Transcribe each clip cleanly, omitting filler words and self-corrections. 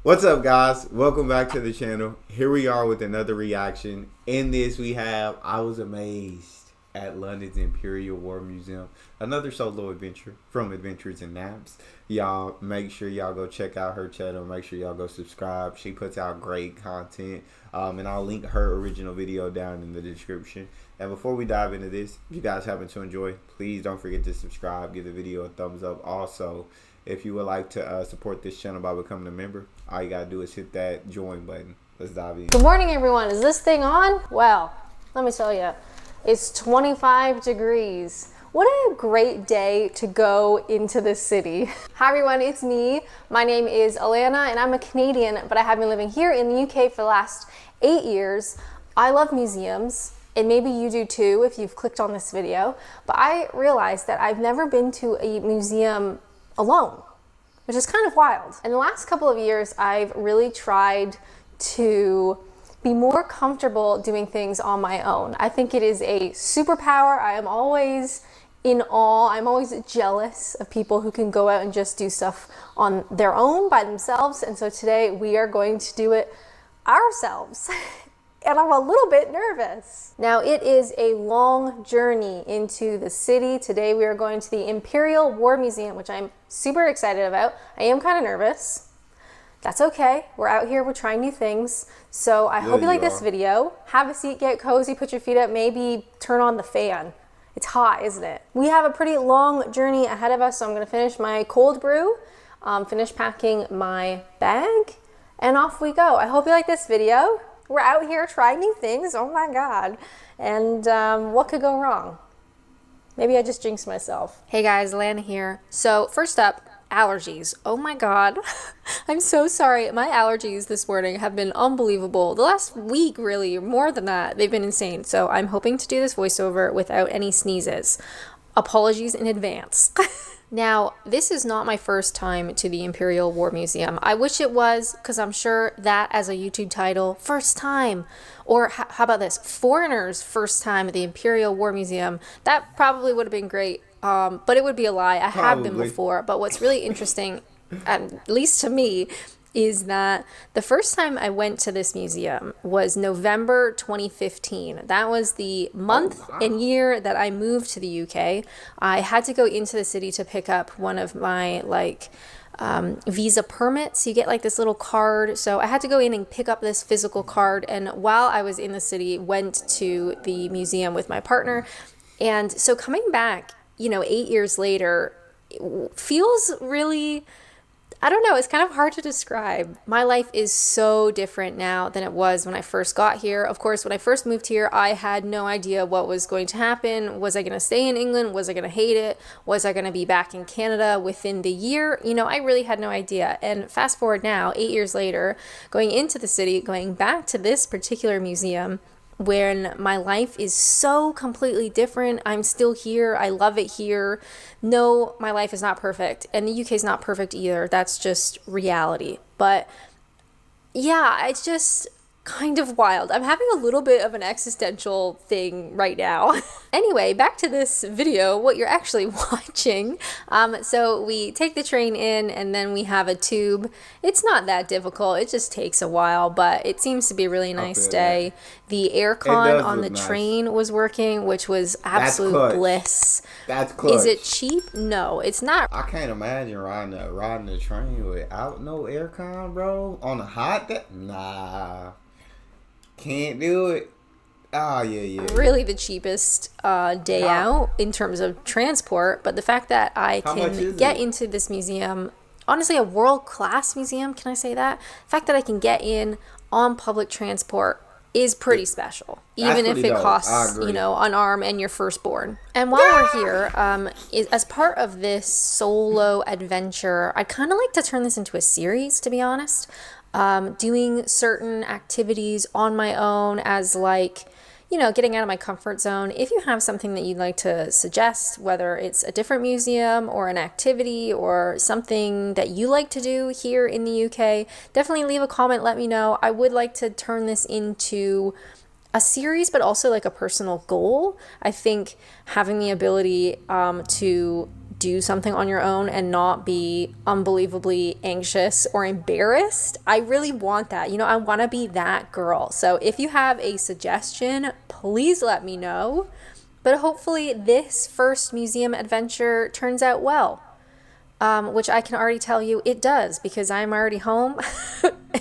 What's up, guys? Welcome back to the channel. Here we are with another reaction. In this we have I was amazed at London's Imperial War Museum. Another solo adventure from Adventures in Naps. Y'all make sure y'all go check out her channel. Make sure y'all go subscribe. She puts out great content. And I'll link her original video down in the description. And before we dive into this, if you guys happen to enjoy, please don't forget to subscribe. Give the video a thumbs up. Also, if you would like to support this channel by becoming a member, all you gotta do is hit that join button. Let's dive in. Good morning, everyone. Is this thing on? Well, let me tell you, it's 25 degrees. What a great day to go into the city. Hi everyone, it's me. My name is Alana and I'm a Canadian, but I have been living here in the UK for the last 8 years. I love museums, and maybe you do too if you've clicked on this video, but I realized that I've never been to a museum alone, which is kind of wild. In the last couple of years, I've really tried to be more comfortable doing things on my own. I think it is a superpower. I am always in awe. I'm always jealous of people who can go out and just do stuff on their own by themselves. And so today we are going to do it ourselves. And I'm a little bit nervous. Now, it is a long journey into the city. Today we are going to the Imperial War Museum, which I'm super excited about. I am kind of nervous. That's okay. We're out here, we're trying new things. So I hope you like this video. Have a seat, get cozy, put your feet up, maybe turn on the fan. It's hot, isn't it? We have a pretty long journey ahead of us, so I'm gonna finish my cold brew, finish packing my bag, and off we go. I hope you like this video. We're out here trying new things, oh my God. And what could go wrong? Maybe I just jinxed myself. Hey guys, Lana here. So first up, allergies. Oh my God. I'm so sorry. My allergies this morning have been unbelievable. The last week, really, more than that, they've been insane. So I'm hoping to do this voiceover without any sneezes. Apologies in advance. Now, this is not my first time to the Imperial War Museum. I wish it was, because I'm sure that as a YouTube title, first time. Or how about this? Foreigners' first time at the Imperial War Museum. That probably would have been great, but it would be a lie. I have been before. But what's really interesting, at least to me, is that the first time I went to this museum was November 2015. That was the month and year that I moved to the UK. I had to go into the city to pick up one of my visa permits. You get like this little card. So I had to go in and pick up this physical card. And while I was in the city, went to the museum with my partner. And so coming back, 8 years later, it feels really, I don't know, it's kind of hard to describe. My life is so different now than it was when I first got here. Of course, when I first moved here, I had no idea what was going to happen. Was I going to stay in England? Was I going to hate it? Was I going to be back in Canada within the year? I really had no idea. And fast forward now, 8 years later, going into the city, going back to this particular museum, when my life is so completely different. I'm still here. I love it here. No, my life is not perfect. And the UK is not perfect either. That's just reality. But yeah, it's just kind of wild. I'm having a little bit of an existential thing right now. Anyway, back to this video, what you're actually watching. So we take the train in and then we have a tube. It's not that difficult. It just takes a while, but it seems to be a really nice day. The aircon on the train was working, which was absolute bliss. That's clutch. Is it cheap? No, it's not. I can't imagine riding the train without no aircon, bro. On a hot day? Nah. Can't do it. Oh, yeah. Really the cheapest day out in terms of transport. But the fact that I can get into this museum, honestly, a world-class museum, can I say that? The fact that I can get in on public transport is pretty special, even if it costs, an arm and your firstborn. And while we're here, as part of this solo adventure, I kind of like to turn this into a series, to be honest. Doing certain activities on my own as getting out of my comfort zone. If you have something that you'd like to suggest, whether it's a different museum or an activity or something that you like to do here in the UK, definitely leave a comment, let me know. I would like to turn this into a series, but also like a personal goal. I think having the ability to do something on your own and not be unbelievably anxious or embarrassed. I really want that. You know, I want to be that girl. So if you have a suggestion, please let me know. But hopefully this first museum adventure turns out well. Which I can already tell you it does, because I'm already home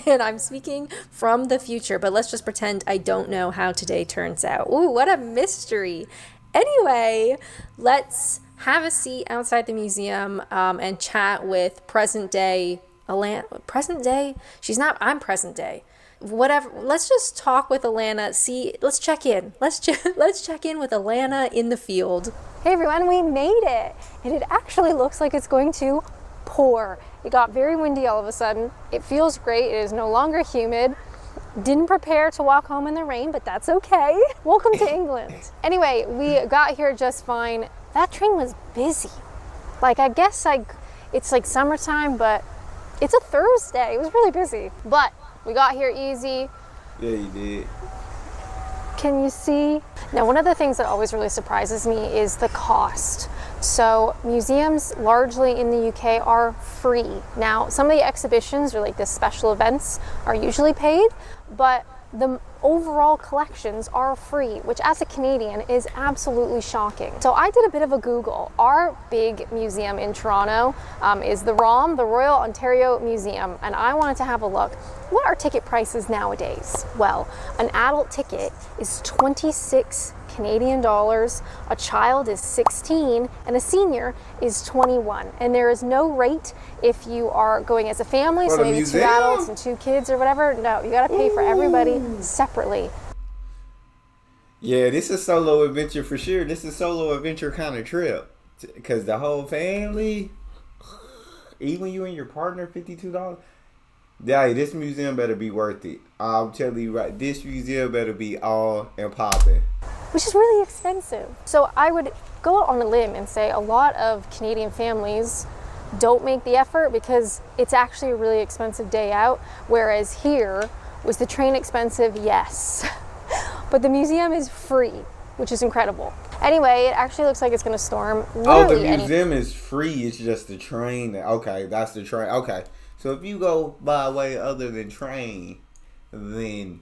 and I'm speaking from the future. But let's just pretend I don't know how today turns out. Ooh, what a mystery. Anyway, let's have a seat outside the museum and chat with present day Alana. Present day? She's not, I'm present day. Whatever. Let's just talk with Alana. Let's check in. Let's check in with Alana in the field. Hey everyone, we made it. And it actually looks like it's going to pour. It got very windy all of a sudden. It feels great. It is no longer humid. Didn't prepare to walk home in the rain, but that's okay. Welcome to England. Anyway, we got here just fine. That train was busy. Like, I guess it's like summertime, but it's a Thursday. It was really busy. But we got here easy. Yeah, you did. Can you see? Now, one of the things that always really surprises me is the cost. So museums largely in the UK are free. Now, some of the exhibitions or like the special events are usually paid, but the overall collections are free, which as a Canadian is absolutely shocking. So I did a bit of a Google. Our big museum in Toronto is the ROM, the Royal Ontario Museum, and I wanted to have a look. What are ticket prices nowadays? Well, an adult ticket is 26 Canadian dollars, a child is 16, and a senior is 21. And there is no rate if you are going as a family, so maybe two adults and two kids or whatever. No, you gotta pay for everybody separately. Yeah, this is solo adventure for sure. This is solo adventure kind of trip. Because the whole family, even you and your partner, $52. Yeah, this museum better be worth it. I'm telling you right, this museum better be all and popping. Which is really expensive. So I would go out on a limb and say a lot of Canadian families don't make the effort because it's actually a really expensive day out. Whereas here, was the train expensive? Yes. But the museum is free, which is incredible. Anyway, it actually looks like it's going to storm. Oh, the museum is free. It's just the train. Okay, that's the train. Okay. So if you go by a way other than train, then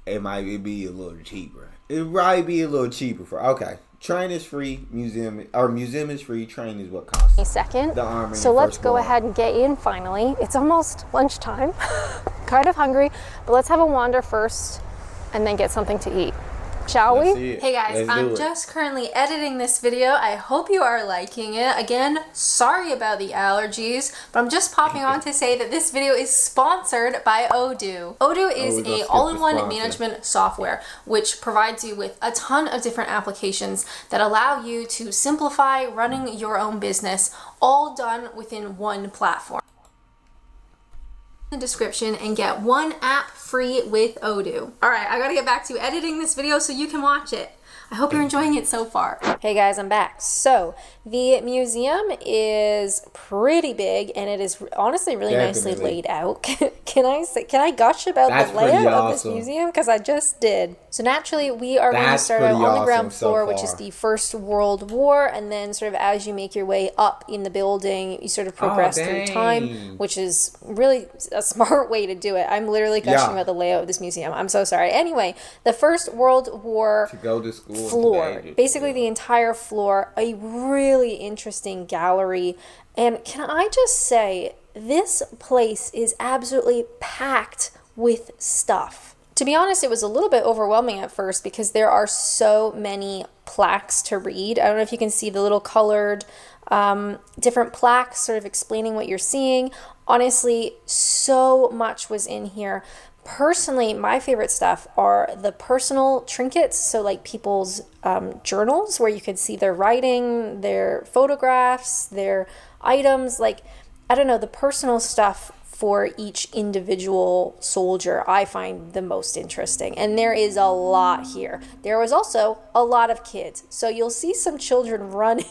it might be a little cheaper. It might be a little cheaper for train is free, museum is free, train is what costs. A second. The army. So let's go ahead and get in finally. It's almost lunchtime. Kind of hungry, but let's have a wander first and then get something to eat. Shall we? Hey guys, I'm just currently editing this video. I hope you are liking it. Again, sorry about the allergies, but I'm just popping on to say that this video is sponsored by Odoo. Odoo is a all-in-one management software which provides you with a ton of different applications that allow you to simplify running your own business, all done within one platform. The description and get one app free with Odoo. All right, I gotta get back to editing this video so you can watch it. I hope you're enjoying it so far. Hey guys, I'm back. So the museum is pretty big and it is honestly really nicely laid out. Can I gush about the layout of this museum? Because I just did. So naturally we are going to start out on the ground floor, which is the First World War, and then sort of as you make your way up in the building, you sort of progress through time, which is really a smart way to do it. I'm literally gushing about the layout of this museum. I'm so sorry. Anyway, the First World War to go to school floor, basically the entire floor, a really interesting gallery. And can I just say, this place is absolutely packed with stuff. To be honest, it was a little bit overwhelming at first because there are so many plaques to read. I don't know if you can see the little colored different plaques sort of explaining what you're seeing. Honestly, so much was in here. Personally, my favorite stuff are the personal trinkets, so like people's journals where you could see their writing, their photographs, their items, like, I don't know, the personal stuff for each individual soldier I find the most interesting. And there is a lot here. There was also a lot of kids. So you'll see some children running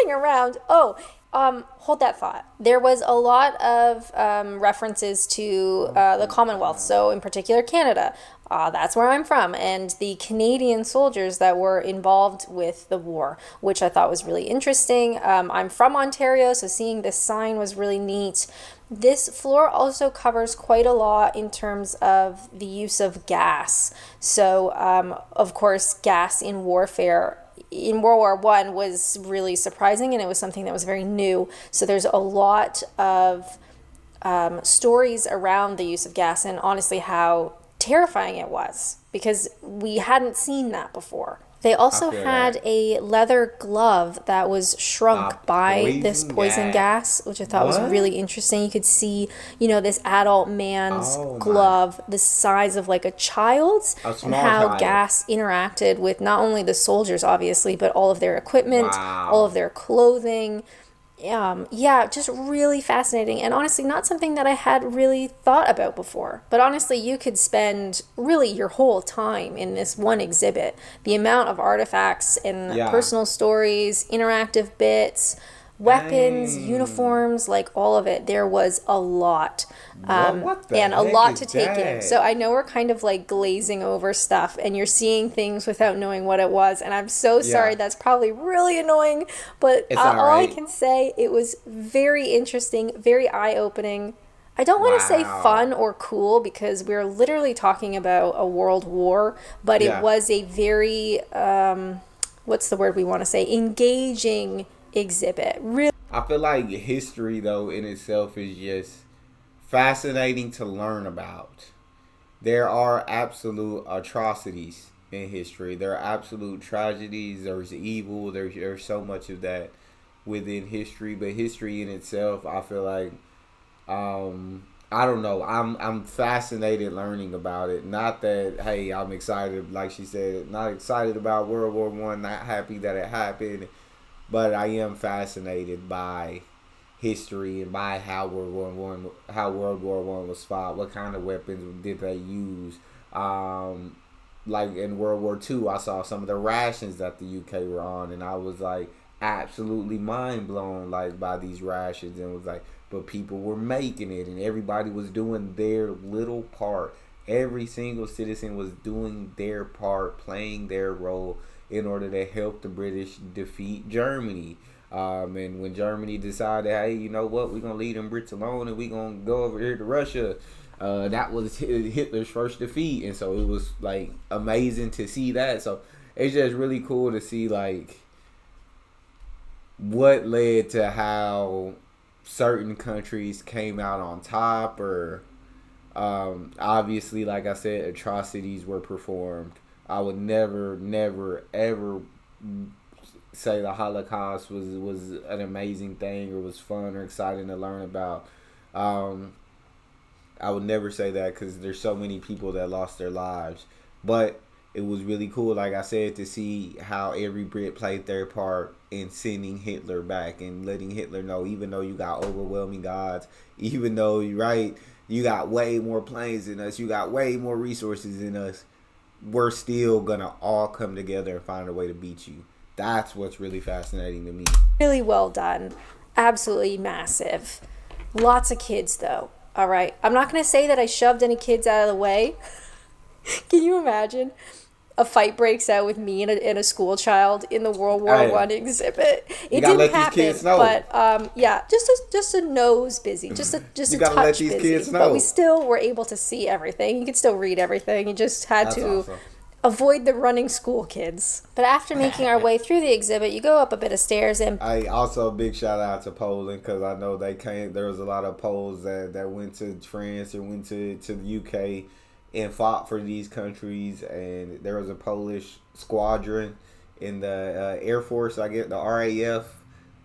around. Oh, Hold that thought. There was a lot of references to the Commonwealth, so in particular Canada. That's where I'm from, and the Canadian soldiers that were involved with the war, which I thought was really interesting. I'm from Ontario, so seeing this sign was really neat. This floor also covers quite a lot in terms of the use of gas. So, of course, gas in warfare in World War One was really surprising, and it was something that was very new. So there's a lot of stories around the use of gas, and honestly how terrifying it was because we hadn't seen that before. They also had a leather glove that was shrunk by this poison gas, which I thought was really interesting. You could see, this adult man's glove, the size of like a child's, and how gas interacted with not only the soldiers, obviously, but all of their equipment, all of their clothing. Just really fascinating, and honestly not something that I had really thought about before. But honestly, you could spend really your whole time in this one exhibit. The amount of artifacts and personal stories, interactive bits, weapons, uniforms, like all of it. There was a lot. And a lot to take in. So I know we're kind of like glazing over stuff and you're seeing things without knowing what it was. And I'm so sorry. That's probably really annoying. But all I can say, it was very interesting, very eye-opening. I don't want to say fun or cool because we're literally talking about a world war. But it was a very, what's the word we want to say, engaging exhibit. Really, I feel like history though in itself is just fascinating to learn about. There are absolute atrocities in history. There are absolute tragedies. There's evil. There's so much of that within history. But history in itself, I feel like I don't know. I'm fascinated learning about it. Not that hey, I'm excited like she said. Not excited about World War One. Not happy that it happened. But I am fascinated by history and by how World War One was fought. What kind of weapons did they use? Like in World War Two, I saw some of the rations that the UK were on, and I was like absolutely mind blown like by these rations, and was like, but people were making it, and everybody was doing their little part. Every single citizen was doing their part, playing their role in order to help the British defeat Germany. And when Germany decided, hey, you know what, we're going to leave them Brits alone and we're going to go over here to Russia, that was Hitler's first defeat. And so it was, like, amazing to see that. So it's just really cool to see, like, what led to how certain countries came out on top. Or, obviously, like I said, atrocities were performed. I would never, ever say the Holocaust was an amazing thing or was fun or exciting to learn about. I would never say that because there's so many people that lost their lives. But it was really cool, like I said, to see how every Brit played their part in sending Hitler back and letting Hitler know, even though you got overwhelming odds, even though you got way more planes than us, you got way more resources than us, we're still gonna all come together and find a way to beat you. That's what's really fascinating to me. Really well done. Absolutely massive. Lots of kids though. All right. I'm not gonna say that I shoved any kids out of the way. Can you imagine? A fight breaks out with me and a school child in the World War One exhibit. It didn't happen, but just a nose busy, just a touch busy. But we still were able to see everything. You could still read everything. You just had to avoid the running school kids. But after making our way through the exhibit, you go up a bit of stairs and. Also a big shout out to Poland because I know they came. There was a lot of Poles that went to France or went to the UK. And fought for these countries, and there was a Polish squadron in the Air Force, I guess, the RAF,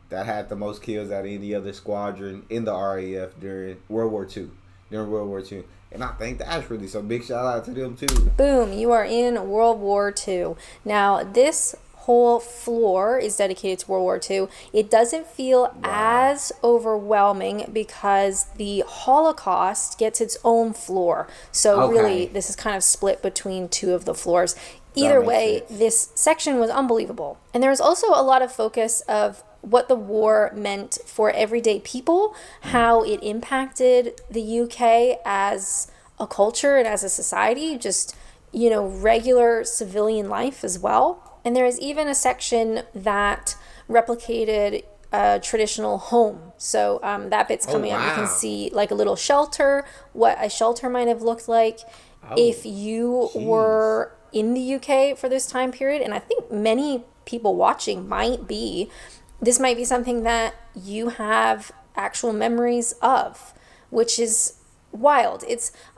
that had the most kills out of any other squadron in the RAF during World War II. And I think that's really so big shout out to them too. Boom, you are in World War II. Now, this whole floor is dedicated to World War II. It doesn't feel as overwhelming because the Holocaust gets its own floor. So really, this is kind of split between two of the floors. Either way, this section was unbelievable. And there was also a lot of focus of what the war meant for everyday people, how it impacted the UK as a culture and as a society, just, regular civilian life as well. And there is even a section that replicated a traditional home. So that bit's coming up. You can see like a little shelter, what a shelter might have looked like if you were in the UK for this time period. And I think many people watching this might be something that you have actual memories of, which is wild.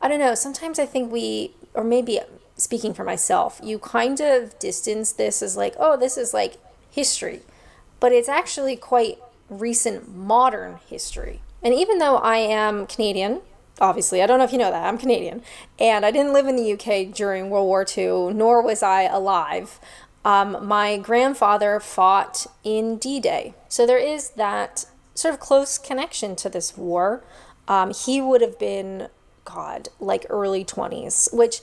I don't know, sometimes I think or maybe speaking for myself, you kind of distance this as like, oh, this is like history. But it's actually quite recent modern history. And even though I am Canadian, obviously, I don't know if you know that, I'm Canadian, and I didn't live in the UK during World War II, nor was I alive. My grandfather fought in D-Day. So there is that sort of close connection to this war. He would have been, like early 20s, which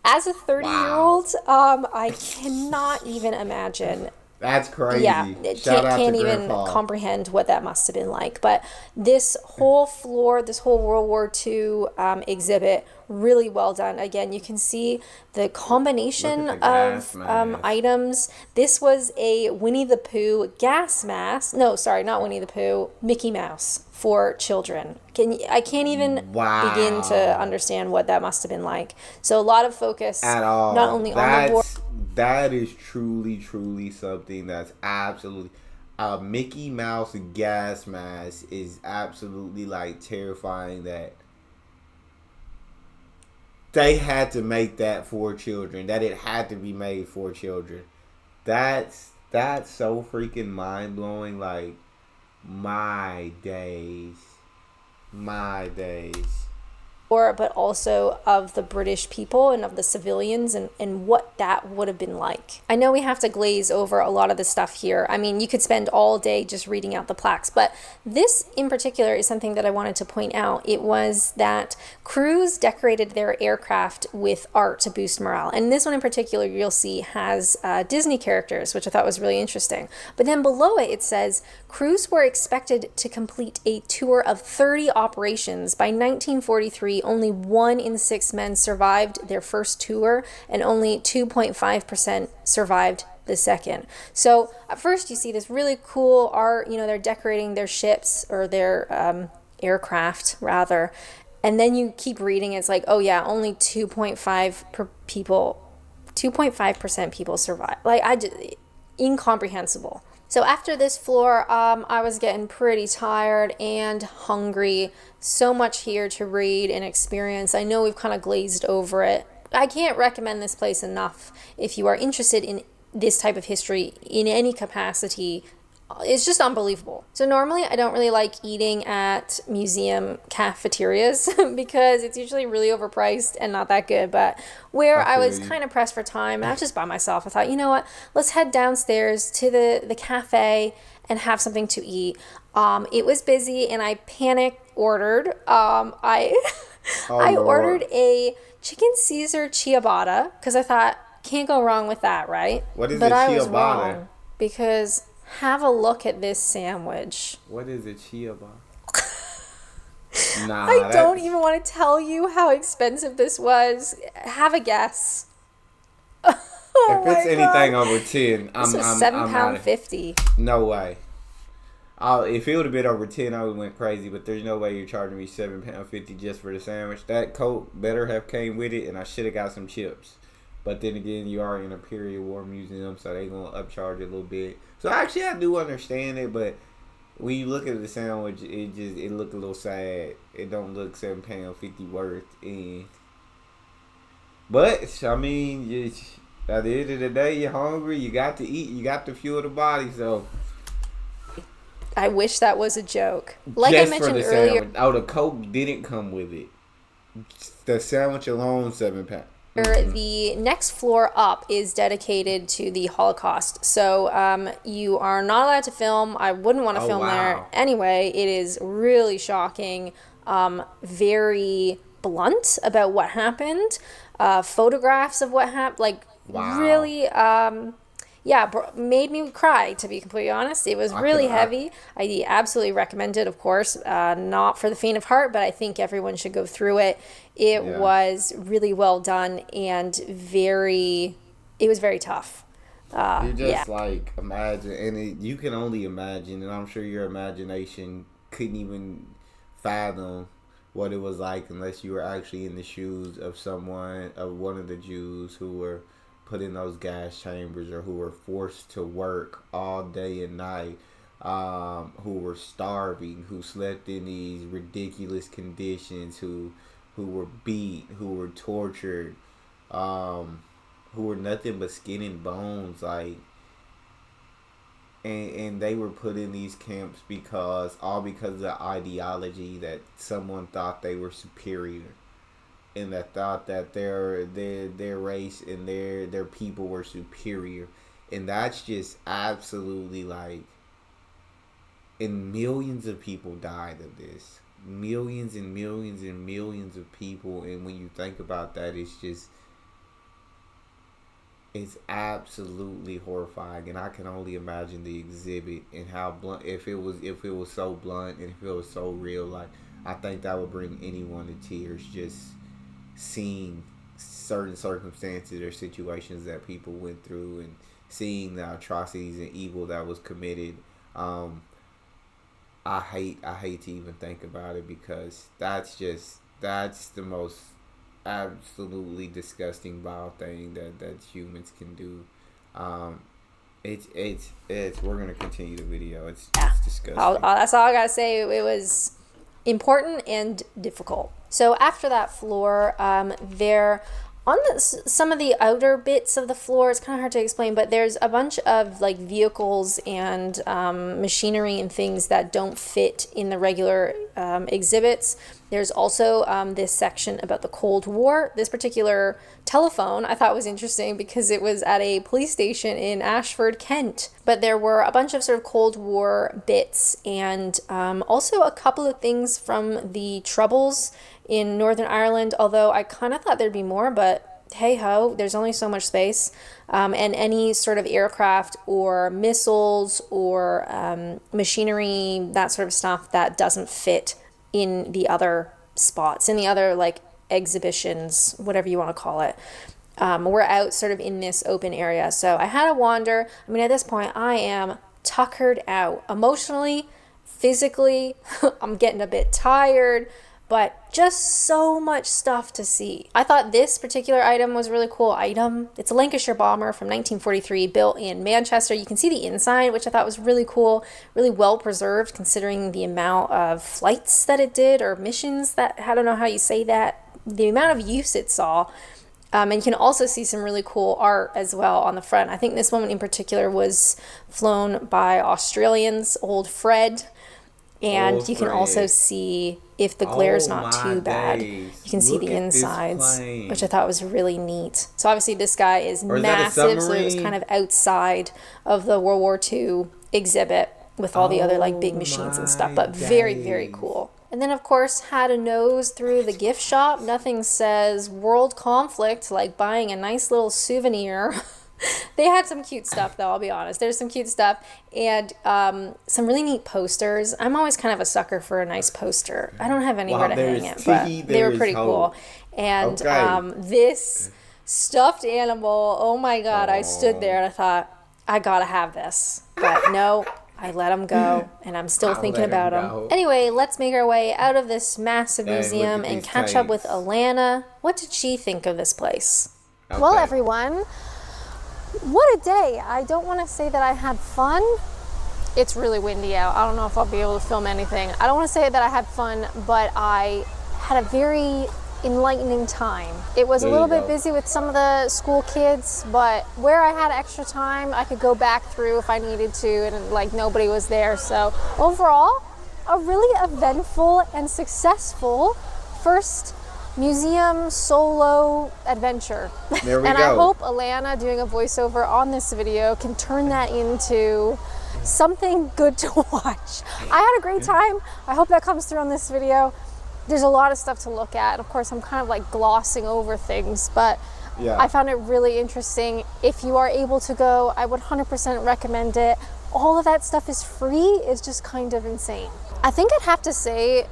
as a 30-year-old, I cannot even imagine. That's crazy. Yeah, can't even Grandpa. comprehend what that must have been like. But this whole floor, this whole World War II exhibit, really well done. Again, you can see the combination of items. This was a Winnie the Pooh gas mask. No, sorry, not Winnie the Pooh. Mickey Mouse for children. I can't even begin to understand what that must have been like. So a lot of focus at all, not only on the war. That is truly something that's absolutely a Mickey Mouse gas mask is absolutely like terrifying. That they had to make that for children. That it had to be made for children. That's so freaking mind blowing. Like my days. But also of the British people and of the civilians and what that would have been like. I know we have to glaze over a lot of the stuff here. I mean, you could spend all day just reading out the plaques, but this in particular is something that I wanted to point out. It was that crews decorated their aircraft with art to boost morale. And this one in particular, you'll see, has Disney characters, which I thought was really interesting. But then below it says, crews were expected to complete a tour of 30 operations. By 1943, only 1 in 6 men survived their first tour, and only 2.5% survived the second. So at first you see this really cool art, they're decorating their ships or their aircraft rather, and then you keep reading, it's like, oh yeah, only 2.5% people survive. Like, incomprehensible. So after this floor, I was getting pretty tired and hungry. So much here to read and experience. I know we've kind of glazed over it. I can't recommend this place enough if you are interested in this type of history in any capacity. It's just unbelievable. So normally I don't really like eating at museum cafeterias because it's usually really overpriced and not that good. But where I was kind of pressed for time, and I was just by myself, I thought, you know what, let's head downstairs to the cafe and have something to eat. It was busy and I panic ordered. I ordered a chicken Caesar ciabatta because I thought, can't go wrong with that, right? What is but a I ciabatta? was wrong because have a look at this sandwich. What is a ciabatta? I don't even want to tell you how expensive this was. Have a guess. If it's anything over 10, this was £7.50. No way. If it would have been over 10, I would have went crazy. But there's no way you're charging me £7.50 just for the sandwich. That Coke better have came with it, and I should have got some chips. But then again, you are in Imperial War Museum, so they're going to upcharge it a little bit. So actually, I do understand it, but when you look at the sandwich, it look a little sad. It don't look £7.50 worth. But I mean, at the end of the day, you're hungry. You got to eat. You got to fuel the body. So I wish that was a joke. Like I mentioned earlier. Sandwich. Oh, the Coke didn't come with it. The sandwich alone, £7. The next floor up is dedicated to the Holocaust. So you are not allowed to film. I wouldn't want to film there anyway. It is really shocking, very blunt about what happened, photographs of what happened, like really, yeah, made me cry, to be completely honest. It was really heavy. I absolutely recommend it, of course. Not for the faint of heart, but I think everyone should go through it. It was really well done and it was very tough. You just like imagine, and you can only imagine, and I'm sure your imagination couldn't even fathom what it was like unless you were actually in the shoes of one of the Jews who were put in those gas chambers, or who were forced to work all day and night, who were starving, who slept in these ridiculous conditions, who were beat, who were tortured, who were nothing but skin and bones, like, and they were put in these camps because of the ideology that someone thought they were superior, and that thought that their race and their people were superior. And that's just absolutely like, and millions of people died of this, millions and millions and millions of people. And when you think about that, it's absolutely horrifying. And I can only imagine the exhibit and how blunt, if it was so blunt and if it was so real, like, I think that would bring anyone to tears, just seeing certain circumstances or situations that people went through, and seeing the atrocities and evil that was committed. I hate to even think about it, because that's the most absolutely disgusting, vile thing that humans can do. We're gonna continue the video. It's disgusting. That's all I gotta say. It was important and difficult. So after that floor, there on some of the outer bits of the floor, it's kind of hard to explain, but there's a bunch of like vehicles and machinery and things that don't fit in the regular exhibits. There's also this section about the Cold War. This particular telephone I thought was interesting because it was at a police station in Ashford, Kent. But there were a bunch of sort of Cold War bits, and also a couple of things from the Troubles in Northern Ireland, although I kind of thought there'd be more, but hey ho, there's only so much space. And any sort of aircraft or missiles or machinery, that sort of stuff that doesn't fit in the other spots, in the other like exhibitions, whatever you want to call it. We're out sort of in this open area. So I had a wander. I mean, at this point, I am tuckered out emotionally, physically. I'm getting a bit tired, but just so much stuff to see. I thought this particular item was a really cool item. It's a Lancashire bomber from 1943, built in Manchester. You can see the inside, which I thought was really cool, really well preserved considering the amount of flights that it did, or missions that, I don't know how you say that, the amount of use it saw. And you can also see some really cool art as well on the front. I think this one in particular was flown by Australians, Old Fred. And you can also see, if the glare's not too bad, you can see the insides, which I thought was really neat. So obviously this guy is massive, so it was kind of outside of the World War II exhibit with all the other like big machines and stuff, but very, very cool. And then of course had a nose through the gift shop. Nothing says world conflict like buying a nice little souvenir. They had some cute stuff, though, I'll be honest. There's some cute stuff and some really neat posters. I'm always kind of a sucker for a nice poster. I don't have anywhere to hang it, but they were pretty cool. And this stuffed animal, oh my God, I stood there and I thought, I gotta have this. But no, I let him go, and I'm still thinking about him. Anyway, let's make our way out of this massive museum and catch up with Alana. What did she think of this place? Well, everyone, what a day. I don't want to say that I had fun. It's really windy out. I don't know if I'll be able to film anything. I don't want to say that I had fun, but I had a very enlightening time. It was a little bit busy with some of the school kids, but where I had extra time, I could go back through if I needed to, and like nobody was there. So overall, a really eventful and successful first museum solo adventure. There we and go. I hope Alana doing a voiceover on this video can turn that into something good to watch. I had a great time. I hope that comes through on this video. There's a lot of stuff to look at. Of course, I'm kind of like glossing over things, but Yeah. I found it really interesting. If you are able to go, I would 100% recommend it. All of that stuff is free. It's just kind of insane. I think I'd have to say,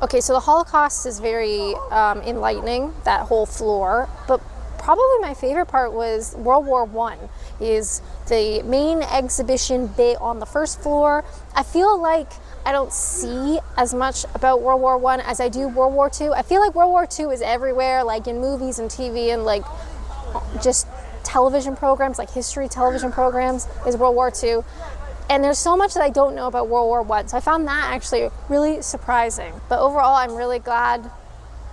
okay, so the Holocaust is very enlightening, that whole floor, but probably my favorite part was World War I, is the main exhibition bit on the first floor. I feel like I don't see as much about World War I as I do World War II. I feel like World War II is everywhere, like in movies and TV and like just television programs, like history television programs, is World War II. And there's so much that I don't know about World War I. So I found that actually really surprising. But overall, I'm really glad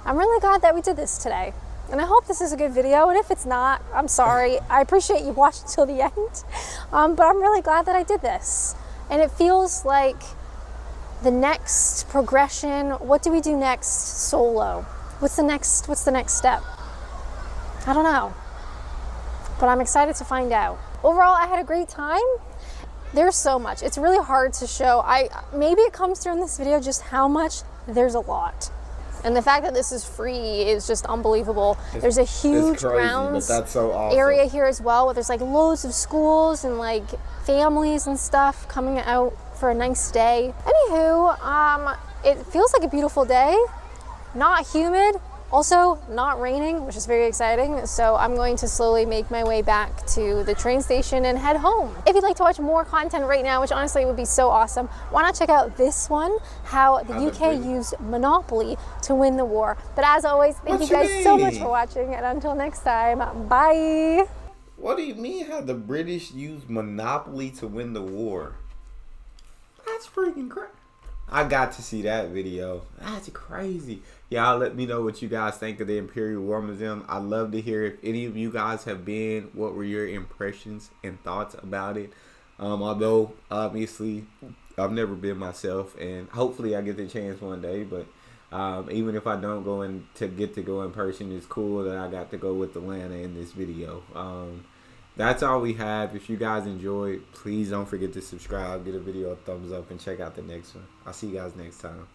that we did this today. And I hope this is a good video. And if it's not, I'm sorry. I appreciate you watching till the end. But I'm really glad that I did this. And it feels like the next progression. What do we do next solo? What's the next step? I don't know. But I'm excited to find out. Overall, I had a great time. There's so much. It's really hard to show. Maybe it comes through in this video just how much. There's a lot. And the fact that this is free is just unbelievable. There's a huge grounds but that's so awesome. area here as well, where there's like loads of schools and like families and stuff coming out for a nice day. Anywho, it feels like a beautiful day. Not humid. Also, not raining, which is very exciting. So I'm going to slowly make my way back to the train station and head home. If you'd like to watch more content right now, which honestly would be so awesome, why not check out this one, how the UK used Monopoly to win the war. But as always, thank you guys so much for watching, and until next time, bye. What do you mean how the British used Monopoly to win the war? That's freaking crazy. I got to see that video. That's crazy. Y'all let me know what you guys think of the Imperial War Museum. I'd love to hear if any of you guys have been. What were your impressions and thoughts about it? Although, obviously, I've never been myself. And hopefully I get the chance one day. But even if I don't go in to get to go in person, it's cool that I got to go with Atlanta in this video. That's all we have. If you guys enjoyed, please don't forget to subscribe, give a video a thumbs up, and check out the next one. I'll see you guys next time.